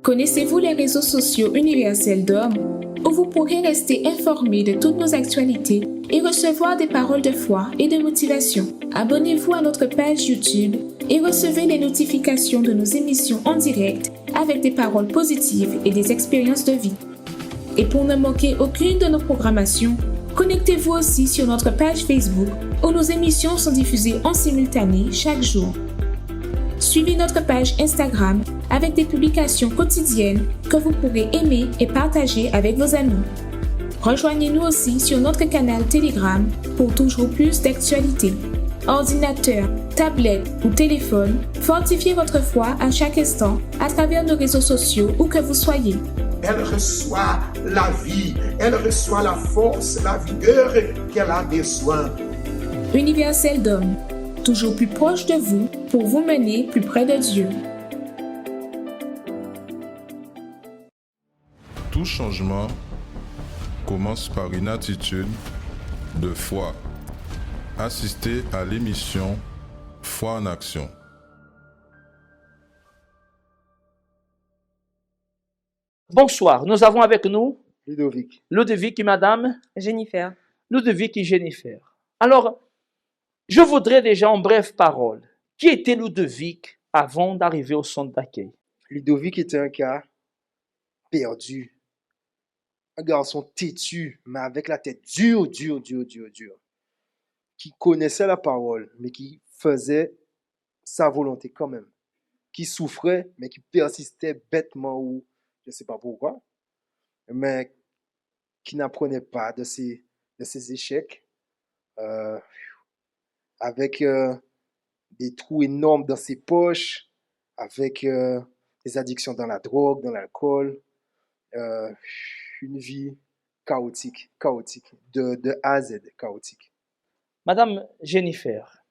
Connaissez-vous les réseaux sociaux universels d'hommes où vous pourrez rester informé de toutes nos actualités et recevoir des paroles de foi et de motivation? Abonnez-vous à notre page YouTube et recevez les notifications de nos émissions en direct avec des paroles positives et des expériences de vie. Et pour ne manquer aucune de nos programmations, connectez-vous aussi sur notre page Facebook où nos émissions sont diffusées en simultané chaque jour. Suivez notre page Instagram avec des publications quotidiennes que vous pourrez aimer et partager avec vos amis. Rejoignez-nous aussi sur notre canal Telegram pour toujours plus d'actualités. Ordinateur, tablette ou téléphone, fortifiez votre foi à chaque instant à travers nos réseaux sociaux où que vous soyez. Elle reçoit la vie, elle reçoit la force, la vigueur qu'elle a besoin. Universel d'hommes, toujours plus proche de vous pour vous mener plus près de Dieu. Tout changement commence par une attitude de foi. Assistez à l'émission Foi en action. Bonsoir, nous avons avec nous Ludovic et Madame Jennifer. Ludovic et Jennifer. Alors, je voudrais déjà en brève parole, qui était Ludovic avant d'arriver au centre d'accueil? Ludovic était un gars perdu, un garçon têtu, mais avec la tête dure, qui connaissait la parole, mais qui faisait sa volonté quand même, qui souffrait, mais qui persistait bêtement ou je ne sais pas pourquoi, mais qui n'apprenait pas de ses échecs, avec des trous énormes dans ses poches, avec des addictions dans la drogue, dans l'alcool, une vie chaotique, de A à Z, chaotique. Madame Jennifer.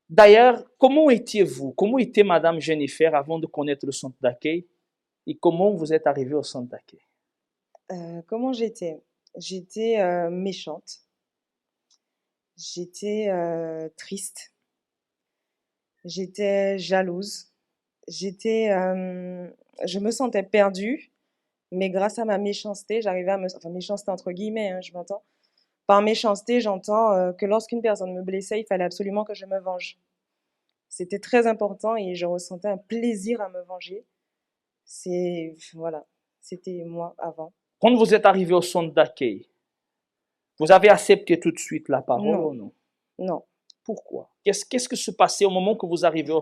D'ailleurs, comment étiez-vous? Comment était Madame Jennifer avant de connaître le centre d'accueil? Et comment vous êtes arrivée au centre d'accueil? Comment j'étais? J'étais méchante. J'étais triste. J'étais jalouse. Je me sentais perdue, mais grâce à ma méchanceté, j'arrivais à enfin méchanceté entre guillemets, hein, je m'entends. Par méchanceté, j'entends que lorsqu'une personne me blessait, il fallait absolument que je me venge. C'était très important et je ressentais un plaisir à me venger. Voilà, c'était moi avant. Quand vous êtes arrivé au centre d'accueil, vous avez accepté tout de suite la parole ou non? Non. Pourquoi? Qu'est-ce que se passait au moment que vous arrivez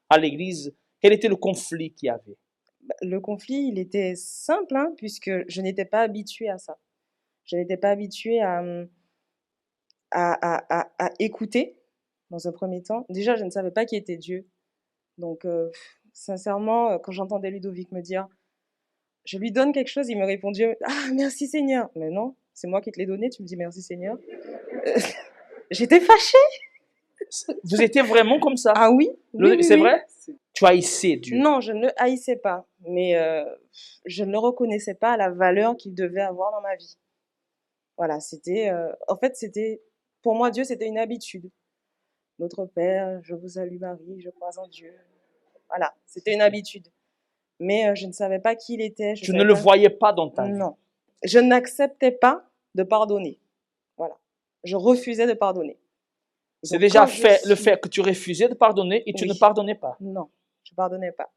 à l'église? Quel était le conflit qu'il y avait? Le conflit, il était simple, hein, puisque je n'étais pas habituée à ça. Je n'étais pas habituée à écouter, dans un premier temps. Déjà, je ne savais pas qui était Dieu. Donc, sincèrement, quand j'entendais Ludovic me dire « Je lui donne quelque chose », il me répond « Dieu, ah, merci Seigneur ». Mais non, c'est moi qui te l'ai donné, tu me dis « Merci Seigneur ». J'étais fâchée. Vous étiez vraiment comme ça? Ah oui, c'est oui. vrai? Tu haïssais Dieu? Non, je ne le haïssais pas, mais je ne reconnaissais pas la valeur qu'il devait avoir dans ma vie. Voilà, c'était... en fait, pour moi, Dieu, c'était une habitude. Notre Père, je vous salue Marie, je crois en Dieu. Voilà, c'était une habitude. Mais je ne savais pas qui il était. Tu ne le voyais pas dans ta vie? Non. Je n'acceptais pas de pardonner. Voilà. Je refusais de pardonner. C'est déjà le fait que tu refusais de pardonner et tu ne pardonnais pas? Non, je ne pardonnais pas.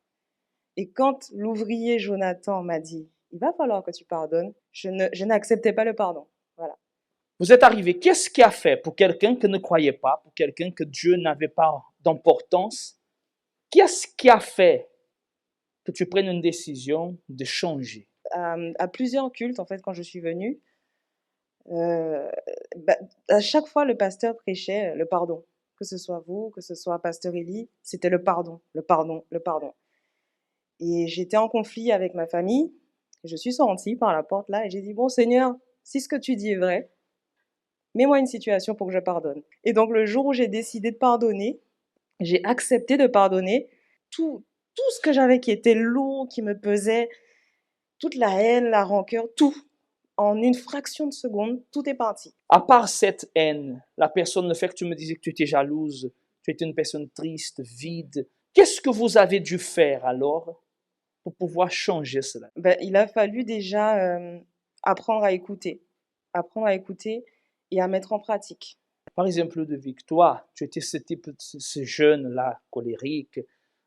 Et quand l'ouvrier Jonathan m'a dit « Il va falloir que tu pardonnes », je n'acceptais pas le pardon. Voilà. Vous êtes arrivé. Qu'est-ce qui a fait pour quelqu'un qui ne croyait pas, pour quelqu'un que Dieu n'avait pas d'importance? Qu'est-ce qui a fait que tu prennes une décision de changer? À plusieurs cultes, en fait, quand je suis venue, à chaque fois, le pasteur prêchait le pardon. Que ce soit vous, que ce soit pasteur Élie, c'était le pardon. Et j'étais en conflit avec ma famille. Je suis sortie par la porte là et j'ai dit « Bon Seigneur, si ce que tu dis est vrai, mets-moi une situation pour que je pardonne. » Et donc le jour où j'ai décidé de pardonner, j'ai accepté de pardonner tout ce que j'avais qui était lourd, qui me pesait, toute la haine, la rancœur, tout. En une fraction de seconde, tout est parti. À part cette haine, la personne, le fait que tu me disais que tu étais jalouse, tu étais une personne triste, vide, qu'est-ce que vous avez dû faire alors pour pouvoir changer cela? Ben, il a fallu déjà apprendre à écouter et à mettre en pratique. Par exemple, de Victoire, tu étais ce type, ce jeune-là, colérique,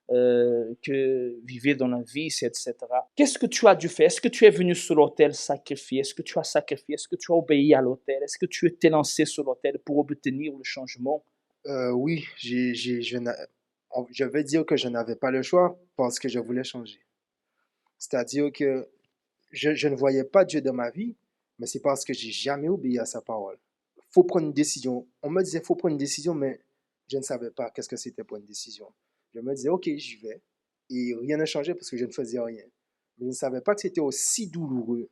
que vivait dans la vice, etc. Qu'est-ce que tu as dû faire? Est-ce que tu es venu sur l'autel sacrifier? Est-ce que tu as sacrifié? Est-ce que tu as obéi à l'autel? Est-ce que tu t'es lancé sur l'autel pour obtenir le changement? Oui, je vais dire que je n'avais pas le choix parce que je voulais changer. C'est-à-dire que je ne voyais pas Dieu dans ma vie, mais c'est parce que j'ai jamais obéi à sa parole. Faut prendre une décision. On me disait faut prendre une décision, mais je ne savais pas qu'est-ce que c'était pour une décision. Je me disais ok, j'y vais. Et rien n'a changé parce que je ne faisais rien. Mais je ne savais pas que c'était aussi douloureux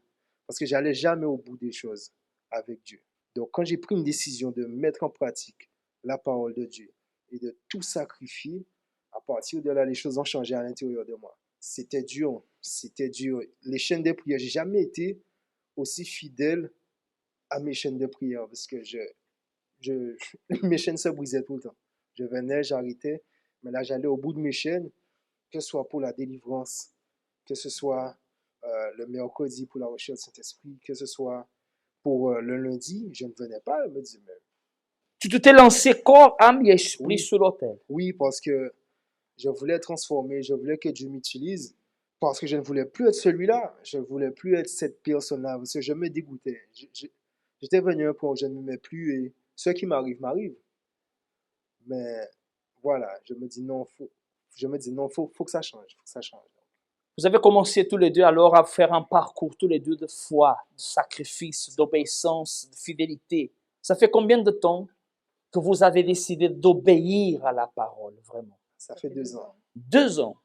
parce que j'allais jamais au bout des choses avec Dieu. Donc quand j'ai pris une décision de mettre en pratique la parole de Dieu et de tout sacrifier, à partir de là, les choses ont changé à l'intérieur de moi. C'était dur, c'était dur. Les chaînes de prière, j'ai jamais été aussi fidèle à mes chaînes de prière parce que mes chaînes se brisaient tout le temps. Je venais, j'arrêtais, mais là j'allais au bout de mes chaînes, que ce soit pour la délivrance, que ce soit le mercredi pour la recherche du Saint-Esprit, que ce soit pour le lundi, je ne venais pas, je me disais, mais Tu t'es lancé corps, âme et esprit Oui. sur l'autel. oui, parce que je voulais transformer, je voulais que Dieu m'utilise, parce que je ne voulais plus être celui-là, je ne voulais plus être cette personne-là, parce que je me dégoûtais. J'étais venu à un point où je ne m'aimais plus et ce qui m'arrive, m'arrive. Mais voilà, je me dis non, faut que ça change, faut que ça change. Vous avez commencé tous les deux alors à faire un parcours tous les deux de foi, de sacrifice, d'obéissance, de fidélité. Ça fait combien de temps que vous avez décidé d'obéir à la parole, vraiment? Ça fait 2 ans. 2 ans.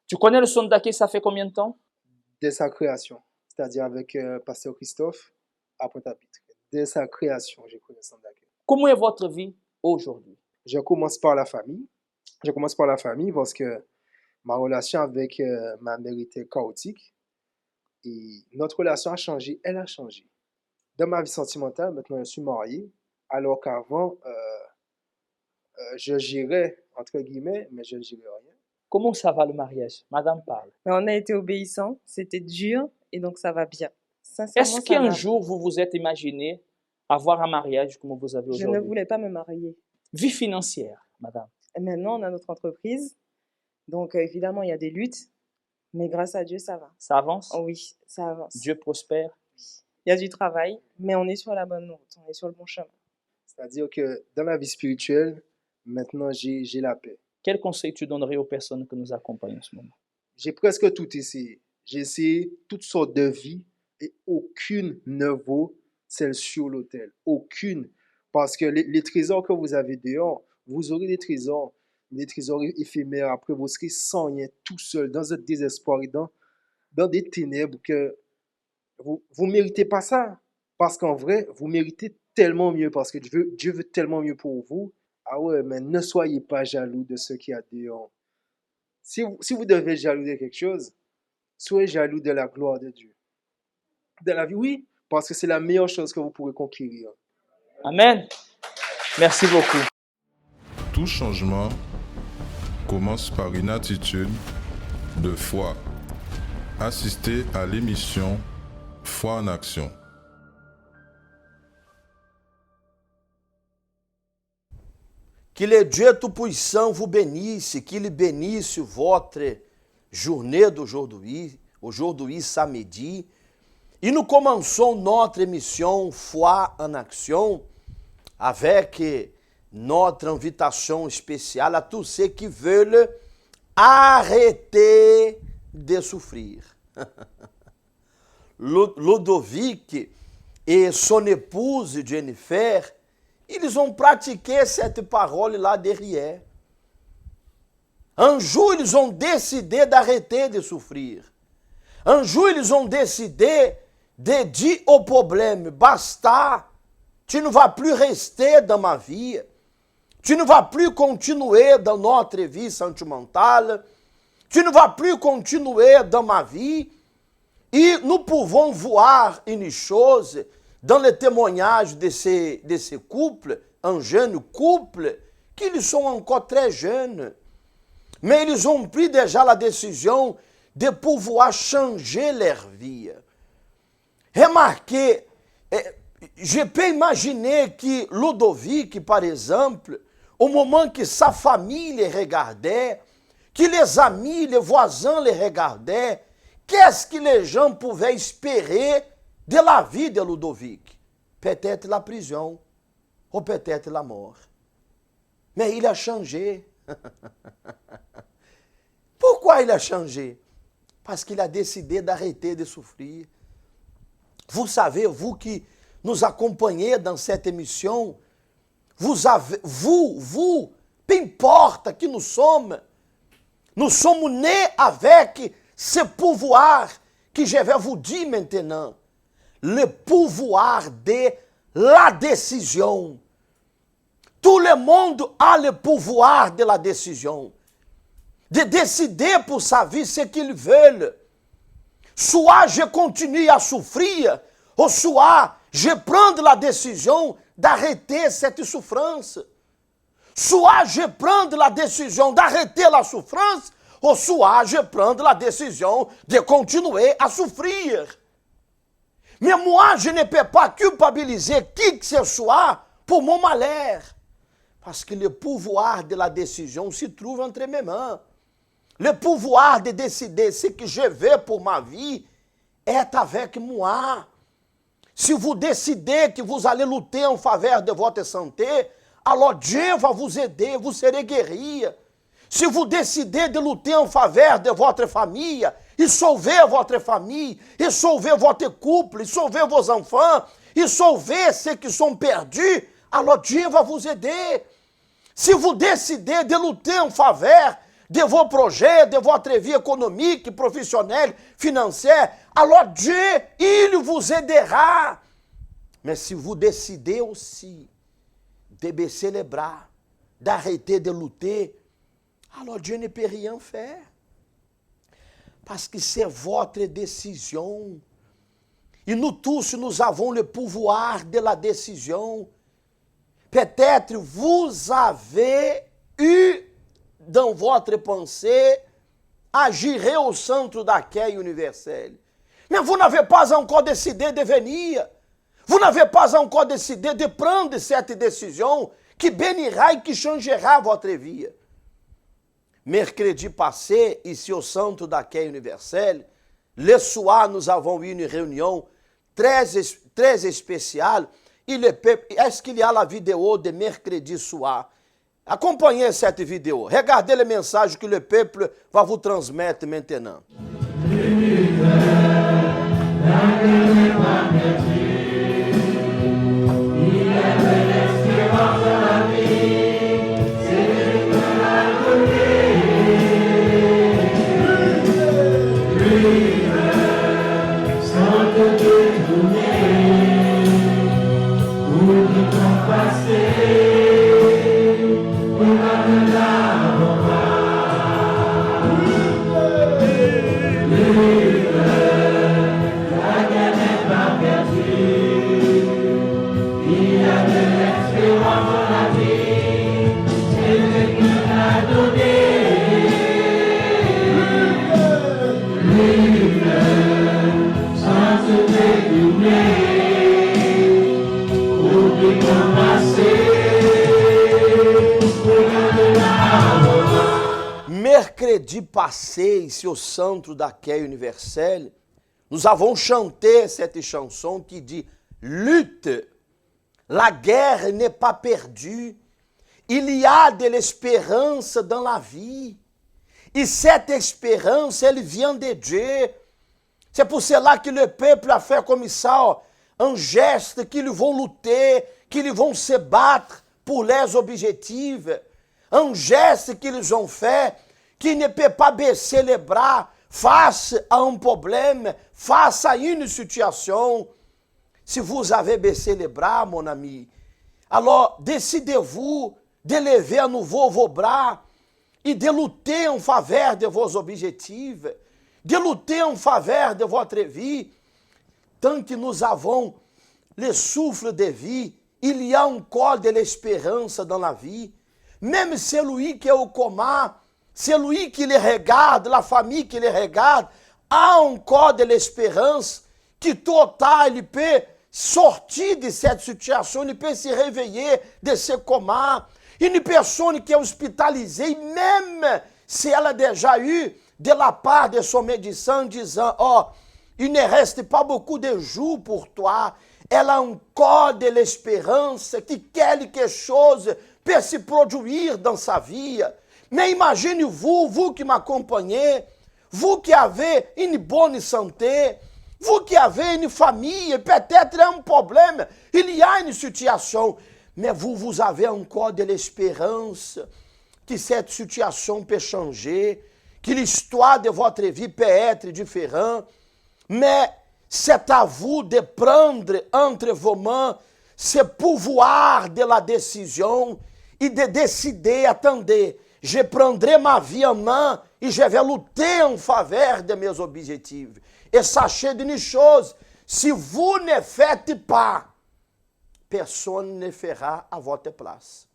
Tu connais le son d'Aké, ça fait combien de temps? Dès sa création, c'est-à-dire avec Pasteur Christophe à Pointe-à-Pitre. Dès sa création, j'ai connu Sandake. Comment est votre vie aujourd'hui? Je commence par la famille. Je commence par la famille parce que ma relation avec ma mère était chaotique et notre relation a changé, elle a changé. Dans ma vie sentimentale, maintenant je suis marié, alors qu'avant, je gérais, entre guillemets, mais je ne gérais rien. Comment ça va le mariage? Madame parle. Mais on a été obéissants, c'était dur et donc ça va bien. Sincèrement, Est-ce ça qu'un va. jour vous vous êtes imaginé avoir un mariage comme vous avez Je ne aujourd'hui? voulais pas me marier. Vie financière, madame. Et maintenant, on a notre entreprise. Donc, évidemment, il y a des luttes. Mais grâce à Dieu, ça va. Ça avance? Oh oui, ça avance. Dieu prospère. Il y a du travail, mais on est sur la bonne route. On est sur le bon chemin. C'est-à-dire que dans la vie spirituelle, maintenant j'ai la paix. Quel conseil tu donnerais aux personnes que nous accompagnent en ce moment? J'ai presque tout essayé. J'ai essayé toutes sortes de vies et aucune ne vaut celle sur l'autel. Aucune. Parce que les trésors que vous avez dehors, vous aurez des trésors éphémères. Après, vous serez sans rien, tout seul, dans un désespoir et dans des ténèbres que vous ne méritez pas ça. Parce qu'en vrai, vous méritez tellement mieux parce que Dieu veut tellement mieux pour vous. Ah ouais, mais ne soyez pas jaloux de ce qu'il y a dehors. Si vous devez être jaloux de quelque chose, soyez jaloux de la gloire de Dieu. De la vie, oui, parce que c'est la meilleure chose que vous pourrez conquérir. Amen. Merci beaucoup. Tout changement commence par une attitude de foi. Assistez à l'émission Foi en action. Que le Dieu Tout-Puissant vous bénisse, qu'il bénisse votre journée aujourd'hui samedi. Et nous commençons notre émission Foi en Action avec notre invitation spéciale à tous ceux qui veulent arrêter de souffrir. Ludovic et son épouse Jennifer, ils ont pratiqué cette parole-là derrière. Un jour, ils ont décidé d'arrêter de souffrir. Un jour, ils ont décidé de dire au problème, basta, tu ne vas plus rester dans ma vie, tu ne vas plus continuer dans notre vie sentimentale, tu ne vas plus continuer dans ma vie. Et nous pouvons voir une chose dans le témoignage de ces couples, un jeune couple, qu'ils sont encore très jeunes. Mais ils ont pris déjà la décision de pouvoir changer leur vie. Remarquez, je peux imaginer que Ludovic, par exemple, au moment que sa famille les regardait, que les amis, les voisins les regardaient, qu'est-ce que les gens pouvaient espérer de la vie de Ludovic? Peut-être la prison, ou peut-être la mort. Mais il a changé. Pourquoi il a changé? Parce qu'il a décidé d'arrêter de souffrir. Vous savez, vous qui nous acompanhez dans cette émission, peu importe qui nous sommes nés avec ce pouvoir que je vais vous dire maintenant, le pouvoir de la décision. Tout le monde a le pouvoir de la décision, de décider pour sa vie ce qu'ils veulent. Soit je continue à souffrir, ou soit je prends la décision d'arrêter cette souffrance. Soit je prends la décision d'arrêter la souffrance, ou soit je prends la décision de continuer à souffrir. Mais moi, je ne peux pas culpabiliser qui que ce soit pour mon malheur. Parce que le pouvoir de la décision se trouve entre mes mains. Le pouvoir de décider ce que je veux pour ma vie est avec moi. Si vous décidez que vous allez lutter en faveur de votre santé, alors Dieu va vous aider, vous serez guéri. Si vous décidez de lutter en faveur de votre famille, e sauver votre famille, e sauver votre couple, e sauver vos enfants, e sauver ceux qui sont perdus, alors Dieu va vous aider. Si vous décidez de lutter en faveur de vos projets, de votre vie économique, professionnelle, financière, alors Dieu, il vous aidera. Mais si vous décidez aussi de baisser les bras, d'arrêter de lutter, alors Dieu ne peut rien faire. Parce que c'est votre décision. Et nous tous, nous avons le pouvoir de la décision. Peut-être vous avez eu dans votre pensée agir au centre d'accueil universel. Mais vous n'avez pas encore décidé de venir. Vous n'avez pas encore décidé de prendre cette décision qui bénira et qui changera votre vie. Mercredi passé, ici au centre d'accueil universel, le soir, nous avons eu une réunion très spéciale. Et le peuple, est-ce qu'il y a la vidéo de mercredi soir? Acompanhez cette vidéo. Regardez le message que le peuple va vous transmettre maintenant. Mercredi passé, ici au centre d'accueil universel, nous avons chanté cette chanson qui dit « Lutte, la guerre n'est pas perdue, il y a de l'espérance dans la vie. Et cette espérance, elle vient de Dieu. C'est pour cela que le peuple a fait comme ça, un geste qu'ils vont lutter, qu'ils vont se battre pour leurs objectifs. Un geste qu'ils ont fait qui ne peut pas baisser les bras face à un problème, face à une situation. Si vous avez baissé les bras, mon ami, alors décidez-vous de lever à nouveau vos bras et de lutter en faveur de vos objectifs, de lutter en faveur de votre vie. Tant que nous avons le souffle de vie, il y a encore de l'espérance dans la vie. Même celui qui est au coma, celui qui les regarde, la famille qui les regarde, a encore de l'espérance que tôt ou tard il peut sortir de cette situation, il peut se réveiller de ce coma. Une personne qui est hospitalisée, même si elle a déjà eu de la part de son médecin disant, oh, il ne reste pas beaucoup de jours pour toi, elle a encore de l'espérance que quelque chose peut se produire dans sa vie. Mais imaginez-vous, vous qui m'accompagnez, vous qui avez une bonne santé, vous qui avez une famille, peut-être un problème, il y a une situation, mais vous avez encore de l'espérance que cette situation peut changer, que l'histoire de votre vie peut être différente, mais c'est à vous de prendre entre vos mains ce pouvoir de la décision et de décider, attendez, je prendrai ma vie en main et je vais lutter en faveur de mes objectifs. Et sachez d'une chose, si vous ne faites pas, personne ne fera à votre place.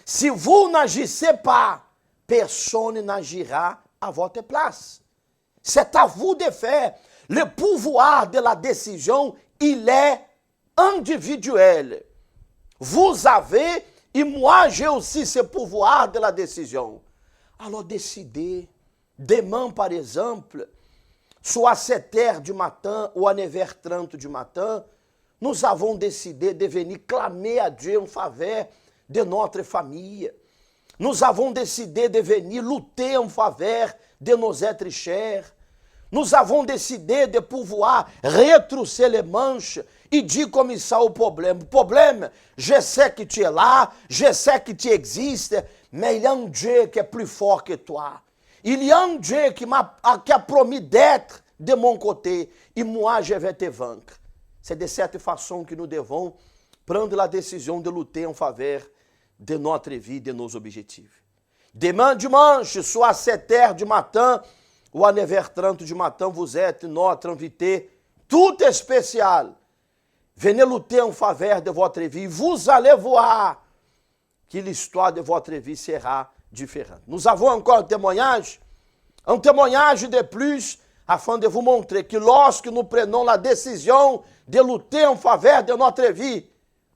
Si vous n'agissez pas, personne n'agira à votre place. C'est à vous de faire. Le pouvoir de la décision, il est individuel. Vous avez, et moi j'ai aussi ce pouvoir de la décision. Alors décidez, demain par exemple, soit à 7 heures du matin ou à 9h30 du matin, nous avons décidé de venir clamer à Dieu en faveur de notre famille. Nous avons décidé de venir lutter en faveur de nos êtres chers. Nous avons décidé de pouvoir retrousser les manches et dire comme ça au problème. Problème, je sais que tu es là, je sais que tu existes, mais il y a un Dieu qui est plus fort que toi. Il y a un Dieu qui a promis d'être de mon côté et moi je vais te vaincre. C'est de cette façon que nous devons prendre la décision de lutter en faveur de notre vie, de nos objectifs. Demain dimanche, soit à 7 heures du matin ou à 9h30 du matin, vous êtes notre invité tout spécial. Venez lutter en faveur de votre vie. Vous allez voir que l'histoire de votre vie sera différente. Nous avons encore un témoignage de plus, afin de vous montrer que lorsque nous prenons la décision de lutter en faveur de notre vie,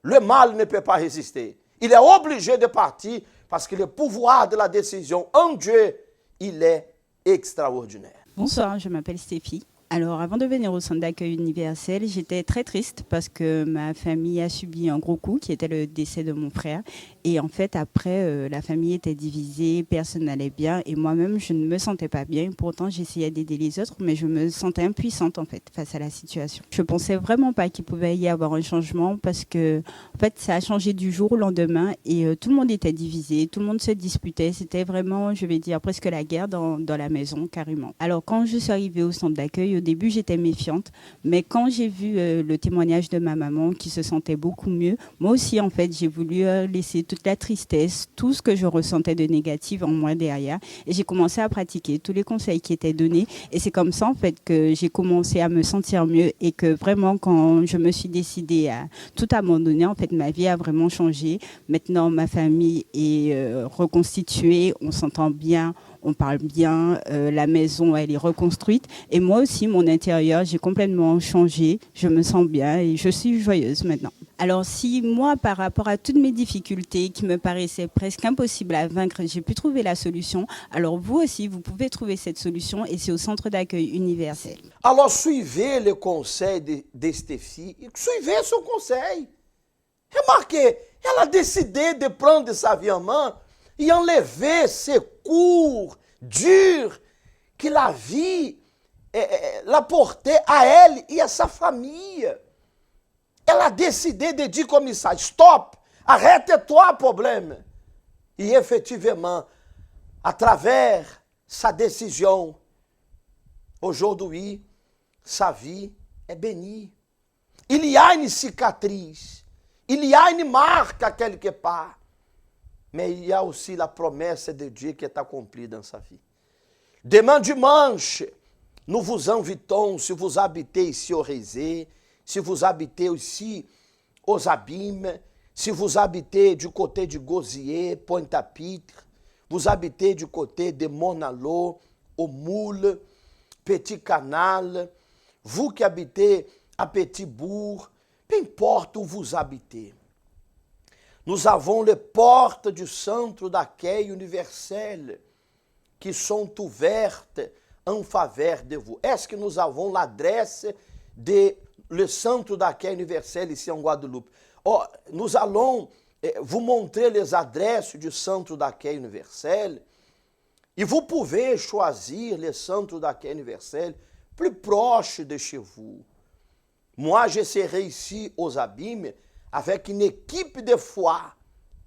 le mal ne peut pas résister. Il est obligé de partir parce que le pouvoir de la décision en Dieu, il est extraordinaire. Bonsoir, je m'appelle Stéphie. Alors, avant de venir au centre d'accueil universel, j'étais très triste parce que ma famille a subi un gros coup qui était le décès de mon frère. Et en fait, après, la famille était divisée, personne n'allait bien. Et moi-même, je ne me sentais pas bien. Pourtant, j'essayais d'aider les autres, mais je me sentais impuissante, en fait, face à la situation. Je ne pensais vraiment pas qu'il pouvait y avoir un changement parce que, en fait, ça a changé du jour au lendemain et tout le monde était divisé, tout le monde se disputait. C'était vraiment, je vais dire, presque la guerre dans la maison, carrément. Alors, quand je suis arrivée au centre d'accueil, au début, j'étais méfiante, mais quand j'ai vu le témoignage de ma maman qui se sentait beaucoup mieux, moi aussi, en fait, j'ai voulu laisser toute la tristesse, tout ce que je ressentais de négatif en moi derrière, et j'ai commencé à pratiquer tous les conseils qui étaient donnés, et c'est comme ça, en fait, que j'ai commencé à me sentir mieux, et que vraiment, quand je me suis décidée à tout abandonner, en fait, ma vie a vraiment changé. Maintenant, ma famille est reconstituée, on s'entend bien, on parle bien, la maison, elle est reconstruite. Et moi aussi, mon intérieur, j'ai complètement changé. Je me sens bien et je suis joyeuse maintenant. Alors si moi, par rapport à toutes mes difficultés qui me paraissaient presque impossibles à vaincre, j'ai pu trouver la solution, alors vous aussi, vous pouvez trouver cette solution et c'est au centre d'accueil universel. Alors suivez le conseil de Stéphie, suivez son conseil. Remarquez, elle a décidé de prendre sa vie en main et enlever ces cours durs que la vie l'a porté à elle et à sa famille. Elle a décidé de dire comme ça, stop, arrête-toi problème. Et effectivement, à travers sa décision, aujourd'hui, sa vie est bénie. Il y a une cicatrice, il y a une marque à quelque part. Mais il y a aussi la promesse de Dieu qui est accomplie dans sa vie. Demain dimanche, nous vous invitons, si vous habitez ici au Rézé, si vous habitez aussi aux Abîmes, si vous habitez du côté de Gosier, Pointe-à-Pitre, vous habitez du côté de Monalo, au Moule, Petit Canal, vous qui habitez à Petit-Bourg, peu importe où vous habitez. Nous avons les portes du centre d'accueil universel qui sont ouvertes en faveur de vous. Est-ce que nous avons l'adresse du centre d'accueil universel ici en Guadeloupe? Oh, nous allons vous montrer les adresses du centre d'accueil universel et vous pouvez choisir le centre d'accueil universel plus proche de chez vous. Moi, je serai ici aux Abîmes avec une équipe de foi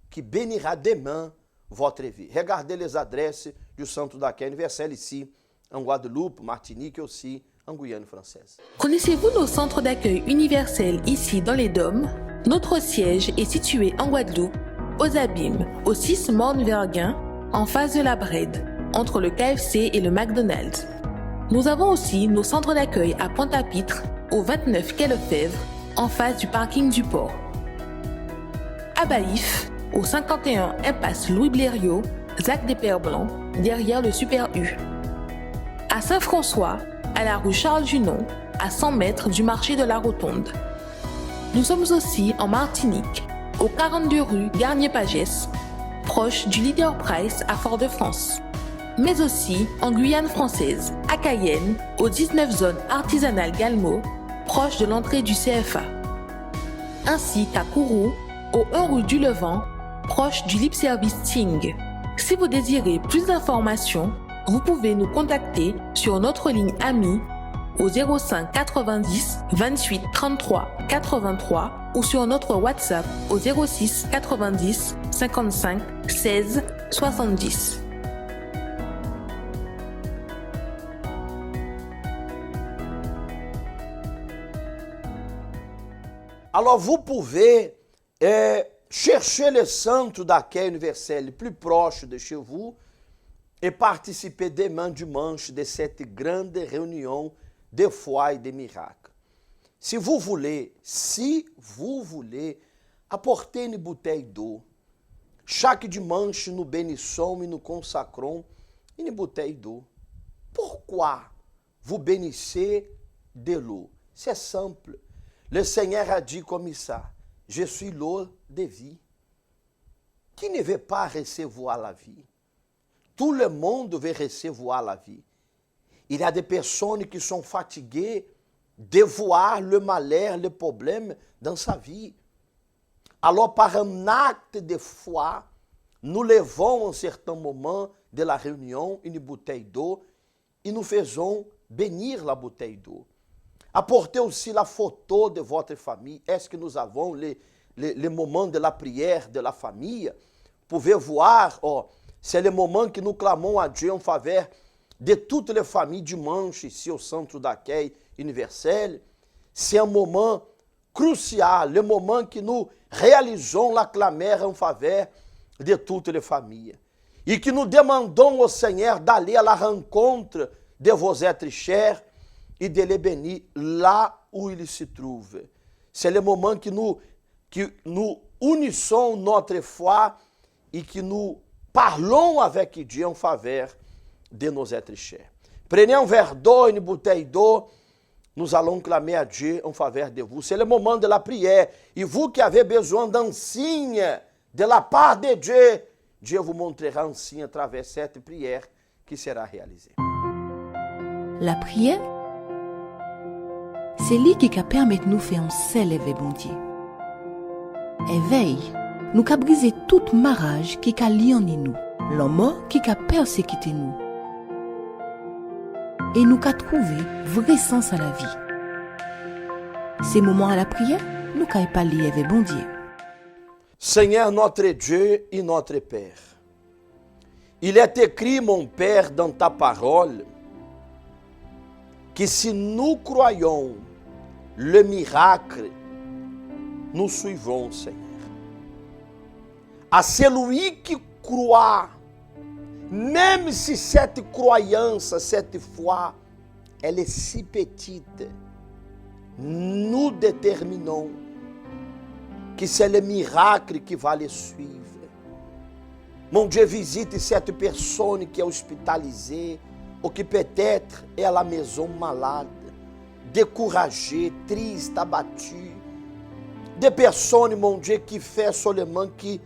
qui bénira demain votre vie. Regardez les adresses du centre d'accueil universel ici en Guadeloupe, Martinique et aussi en Guyane française. Connaissez-vous nos centres d'accueil universels ici dans les Dômes? Notre siège est situé en Guadeloupe, aux Abîmes, au 6 Morne-Verguin, en face de la Brède, entre le KFC et le McDonald's. Nous avons aussi nos centres d'accueil à Pointe-à-Pitre, au 29 quai Lefebvre, en face du parking du port. À Baïf, au 51 impasse Louis Blériot, Zac des Pères Blancs, derrière le Super U. À Saint-François, à la rue Charles Junon, à 100 mètres du marché de la Rotonde. Nous sommes aussi en Martinique, au 42 rue Garnier-Pagès, proche du Leader Price à Fort-de-France. Mais aussi en Guyane française, à Cayenne, au 19 zone artisanale Galmo, proche de l'entrée du CFA. Ainsi qu'à Kourou, au 1 rue du Levant, proche du Lip Service Ting. Si vous désirez plus d'informations, vous pouvez nous contacter sur notre ligne AMI au 05 90 28 33 83 ou sur notre WhatsApp au 06 90 55 16 70. Alors vous pouvez chercher le centre d'accueil universel le plus proche de chez vous et participer demain dimanche de cette grande réunion de foi et de miracles. Si vous voulez apporter une bouteille d'eau, chaque dimanche nous bénissons et nous consacrons une bouteille d'eau. Pourquoi vous bénissez de l'eau? C'est simple. Le Seigneur a dit comme ça, je suis l'eau de vie. Qui ne veut pas recevoir la vie? Tout le monde veut recevoir la vie. Il y a des personnes qui sont fatiguées de voir le malheur, le problème dans sa vie. Alors, par un acte de foi, nous levons à un certain moment de la réunion une bouteille d'eau et nous faisons bénir la bouteille d'eau. Apportez aussi la photo de votre famille. Est-ce que nous avons les moments de la prière de la famille? Vous pouvez voir, c'est le moment que nous clamons à Dieu en faveur de toutes les familles dimanche ici au centre d'accueil universel. C'est un moment crucial, le moment que nous réalisons la clameur en faveur de toutes les familles. Et que nous demandons au Seigneur d'aller à la rencontre de vos êtres chers et de les bénir là où ils se trouvent. C'est le moment que nous unissons notre foi et que nous parlons avec Dieu en faveur de nos êtres chers. Prenez un verre d'eau, une bouteille d'eau, nous allons clamer à Dieu en faveur de vous. C'est le moment de la prière. Et vous qui avez besoin d'un signe de la part de Dieu, Dieu vous montrera un signe à travers cette prière qui sera réalisée. La prière, c'est lui qui permet de nous faire un seul éveil, bon Dieu. Éveil, nous qu'a brisé toute marage qui a lié en nous, l'homme qui a persécuté nous. Et nous qu'a trouvé vrai sens à la vie. Ces moments à la prière, nous qu'a parlé avec bon Dieu. Seigneur notre Dieu et notre Père, il est écrit, mon Père, dans ta parole, que si nous croyons le miracle, nous suivons, Seigneur. À celui qui croit, même si cette croyance, cette foi, elle est si petite, nous déterminons que c'est le miracle qui va les suivre. Mon Dieu, visite cette personne qui est hospitalisée ou qui peut-être est à la maison malade, découragée, triste, abattue. Des personnes, mon Dieu, qui font seulement que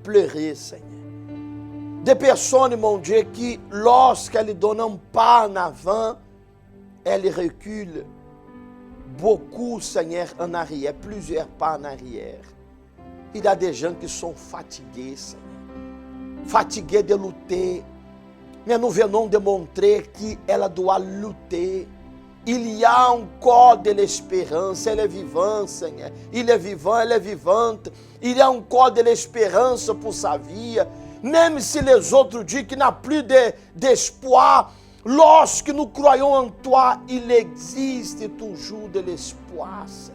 pleurer, Seigneur. Des personnes, mon Dieu, qui, lorsqu'elles donnent un pas en avant, elles reculent beaucoup, Seigneur, en arrière, plusieurs pas en arrière. Il y a des gens qui sont fatigués, Seigneur. Fatigués de lutter. Mais nous venons démontrer qu'elle doit lutter. Il y a encore de l'espérance. Elle est vivante, Seigneur. Il est vivant, elle est vivante. Il y a encore de l'espérance pour sa vie. Même si les autres disent qu'il n'y a plus d'espoir, lorsque nous croyons en toi, il existe toujours de l'espoir, Seigneur.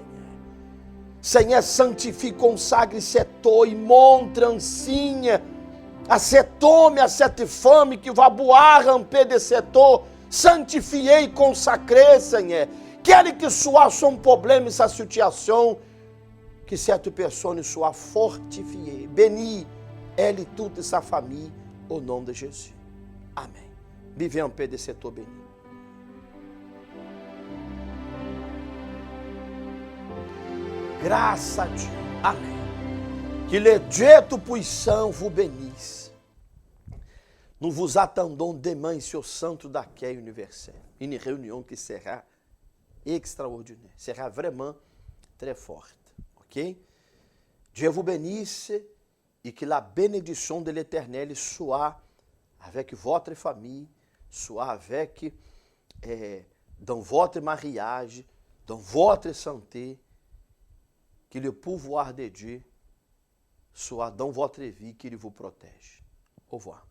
Seigneur, sanctifie, consagre cette eau e montre, ensine a cet homme, a cette femme qui va boire un peu de cette eau. Sanctifiez e consacrez, Seigneur. Quel que soit son problème, sa situation, que cette personne soit fortifiée. Bénis elle et toute sa famille au nom de Jésus. Amen. Vivez en paix de cette eau bénie. Grâce à Dieu. Amen. Que le Dieu Tout-Puissant vous bénisse. Nous vous attendons demain sur le Centre d'accueil universel. Une réunion qui sera extraordinaire. Sera vraiment très forte. Ok? Dieu vous bénisse et que la bénédiction de l'Éternel soit avec votre famille, soit avec dans votre mariage, dans votre santé. Que le pouvoir de Dieu soit dans votre vie, qu'il vous protège. Au revoir.